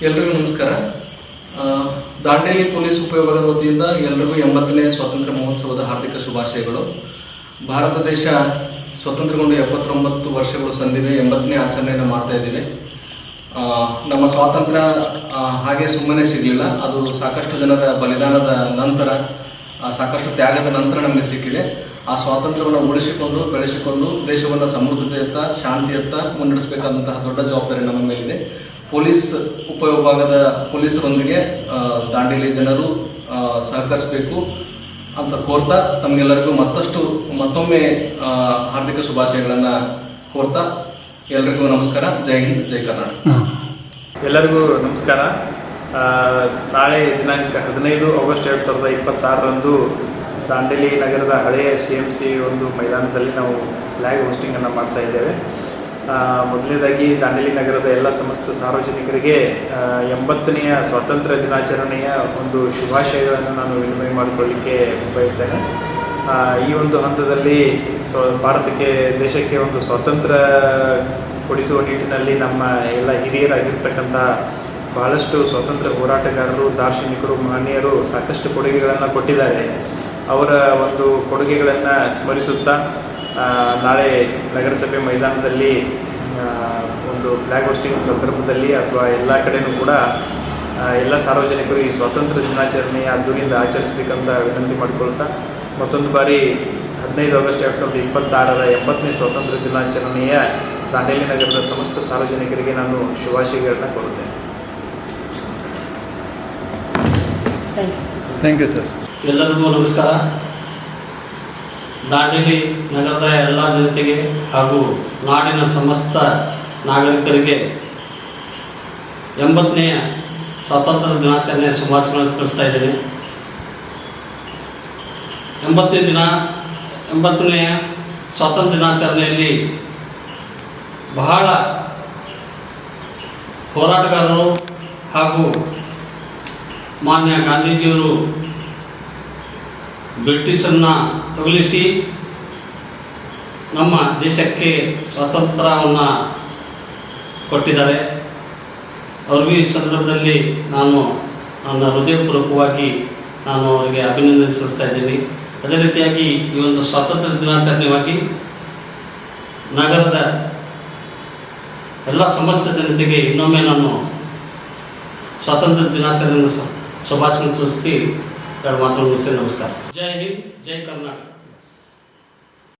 ಎಲ್ರಿಗೂ ನಮಸ್ಕಾರ. ದಾಂಡೇಲಿ ಪೊಲೀಸ್ ಉಪವಿಭಾಗದ ವತಿಯಿಂದ ಎಲ್ರಿಗೂ 80ನೇ ಸ್ವಾತಂತ್ರ್ಯ ಮಹೋತ್ಸವದ ಹಾರ್ದಿಕ ಶುಭಾಶಯಗಳು. ಭಾರತ ದೇಶ ಸ್ವತಂತ್ರಗೊಂಡು 79 ವರ್ಷಗಳು ಸಂದಿವೆ. 80ನೇ ಆಚರಣೆಯನ್ನು ಮಾಡ್ತಾ ಇದ್ದೀವಿ. ನಮ್ಮ ಸ್ವಾತಂತ್ರ್ಯ ಹಾಗೆ ಸುಮ್ಮನೆ ಸಿಗಲಿಲ್ಲ. ಅದು ಸಾಕಷ್ಟು ಜನರ ಬಲಿದಾನದ ನಂತರ, ಸಾಕಷ್ಟು ತ್ಯಾಗದ ನಂತರ ನಮಗೆ ಸಿಕ್ಕಿದೆ. ಆ ಸ್ವಾತಂತ್ರ್ಯವನ್ನು ಉಳಿಸಿಕೊಂಡು ಬೆಳೆಸಿಕೊಂಡು ದೇಶವನ್ನು ಸಮೃದ್ಧತೆಯತ್ತ, ಶಾಂತಿಯತ್ತ ಮುನ್ನಡೆಸಬೇಕಾದಂತಹ ದೊಡ್ಡ ಜವಾಬ್ದಾರಿ ನಮ್ಮ ಮೇಲಿದೆ. ಪೊಲೀಸ್ ಉಪವಿಭಾಗದ ಪೊಲೀಸರೊಂದಿಗೆ ದಾಂಡೇಲಿ ಜನರು ಸಹಕರಿಸಬೇಕು ಅಂತ ಕೋರ್ತಾ ತಮಗೆಲ್ಲರಿಗೂ ಮತ್ತೊಮ್ಮೆ ಹಾರ್ದಿಕ ಶುಭಾಶಯಗಳನ್ನು ಕೋರ್ತಾ ಎಲ್ಲರಿಗೂ ನಮಸ್ಕಾರ. ಜೈ ಹಿಂದ್, ಜೈ ಕರ್ನಾಟಕ. ಎಲ್ಲರಿಗೂ ನಮಸ್ಕಾರ. ನಾಳೆ ದಿನಾಂಕ 15 ಆಗಸ್ಟ್ 2026ರಂದು ದಾಂಡೇಲಿ ನಗರದ ಹಳೆಯ CMC ಒಂದು ಮೈದಾನದಲ್ಲಿ ನಾವು ಫ್ಲ್ಯಾಗ್ ಹೋಸ್ಟಿಂಗನ್ನು ಮಾಡ್ತಾ ಇದ್ದೇವೆ. ಮೊದಲನೇದಾಗಿ ದಾಂಡೇಲಿ ನಗರದ ಎಲ್ಲ ಸಮಸ್ತ ಸಾರ್ವಜನಿಕರಿಗೆ 80ನೆಯ ಸ್ವಾತಂತ್ರ್ಯ ದಿನಾಚರಣೆಯ ಒಂದು ಶುಭಾಶಯಗಳನ್ನು ನಾನು ವಿನಿಮಯ ಮಾಡಿಕೊಳ್ಳಿಕ್ಕೆ ಬಯಸ್ತೇನೆ. ಈ ಒಂದು ಹಂತದಲ್ಲಿ ಭಾರತಕ್ಕೆ, ದೇಶಕ್ಕೆ ಒಂದು ಸ್ವಾತಂತ್ರ್ಯ ಕೊಡಿಸುವ ನಿಟ್ಟಿನಲ್ಲಿ ನಮ್ಮ ಎಲ್ಲ ಹಿರಿಯರಾಗಿರ್ತಕ್ಕಂಥ ಬಹಳಷ್ಟು ಸ್ವಾತಂತ್ರ್ಯ ಹೋರಾಟಗಾರರು, ದಾರ್ಶನಿಕರು, ಮಹನೀಯರು ಸಾಕಷ್ಟು ಕೊಡುಗೆಗಳನ್ನು ಕೊಟ್ಟಿದ್ದಾರೆ. ಅವರ ಒಂದು ಕೊಡುಗೆಗಳನ್ನು ಸ್ಮರಿಸುತ್ತಾ ನಾಳೆ ನಗರಸಭೆ ಮೈದಾನದಲ್ಲಿ ಒಂದು ಫ್ಲ್ಯಾಗ್ ಹೋಸ್ಟಿಂಗ್ ಸಂದರ್ಭದಲ್ಲಿ ಅಥವಾ ಎಲ್ಲ ಕಡೆಯೂ ಕೂಡ ಎಲ್ಲ ಸಾರ್ವಜನಿಕರು ಈ ಸ್ವಾತಂತ್ರ್ಯ ದಿನಾಚರಣೆಯ ಅದ್ದೂರಿಯಿಂದ ಆಚರಿಸಬೇಕಂತ ವಿನಂತಿ ಮಾಡಿಕೊಳ್ತಾ, ಮತ್ತೊಂದು ಬಾರಿ 15 ಆಗಸ್ಟ್ 2026ರ 80ನೇ ಸ್ವಾತಂತ್ರ್ಯ ದಿನಾಚರಣೆಯ ದಾಂಡೇಲಿ ನಗರದ ಸಮಸ್ತ ಸಾರ್ವಜನಿಕರಿಗೆ ನಾನು ಶುಭಾಶಯಗಳನ್ನು ಕೋರುತ್ತೇನೆ. Thank you sir. ಎಲ್ಲರಿಗೂ ನಮಸ್ಕಾರ. ದಾಂಡೇಲಿ ನಗರದ ಎಲ್ಲ ಜನತೆಗೆ ಹಾಗೂ ನಾಡಿನ ಸಮಸ್ತ ನಾಗರಿಕರಿಗೆ 80ನೆಯ ಸ್ವಾತಂತ್ರ್ಯ ದಿನಾಚರಣೆಯ ಶುಭಾಶಯಗಳನ್ನು ತಿಳಿಸ್ತಾ ಇದ್ದೇನೆ. 80ನೆಯ ಸ್ವಾತಂತ್ರ್ಯ ದಿನಾಚರಣೆಯಲ್ಲಿ ಬಹಳ ಹೋರಾಟಗಾರರು ಹಾಗೂ ಮಾನ್ಯ ಗಾಂಧೀಜಿಯವರು ಬ್ರಿಟಿಷರನ್ನು ತೊಲಗಿಸಿ ನಮ್ಮ ದೇಶಕ್ಕೆ ಸ್ವಾತಂತ್ರ್ಯವನ್ನು ಕೊಟ್ಟಿದ್ದಾರೆ. ಅವ್ರಿಗೂ ಈ ಸಂದರ್ಭದಲ್ಲಿ ನಾನು ನನ್ನ ಹೃದಯಪೂರ್ವಕವಾಗಿ ಅವರಿಗೆ ಅಭಿನಂದನೆ ಸಲ್ಲಿಸ್ತಾ ಇದ್ದೀನಿ. ಅದೇ ರೀತಿಯಾಗಿ ಈ ಒಂದು ಸ್ವಾತಂತ್ರ್ಯ ದಿನಾಚರಣೆಯಾಗಿ ನಗರದ ಎಲ್ಲ ಸಮಸ್ತ ಜನತೆಗೆ ಇನ್ನೊಮ್ಮೆ ನಾನು ಸ್ವಾತಂತ್ರ್ಯ ದಿನಾಚರಣೆಯನ್ನು ಶುಭಾಶಯ ತಿಳಿಸಿ ಎರಡು ಮಾತನ್ನು ಮುಗಿಸ್ತೇನೆ. ನಮಸ್ಕಾರ. ಜೈ ಹಿಂದ್, ಜೈ ಕರ್ನಾಟಕ.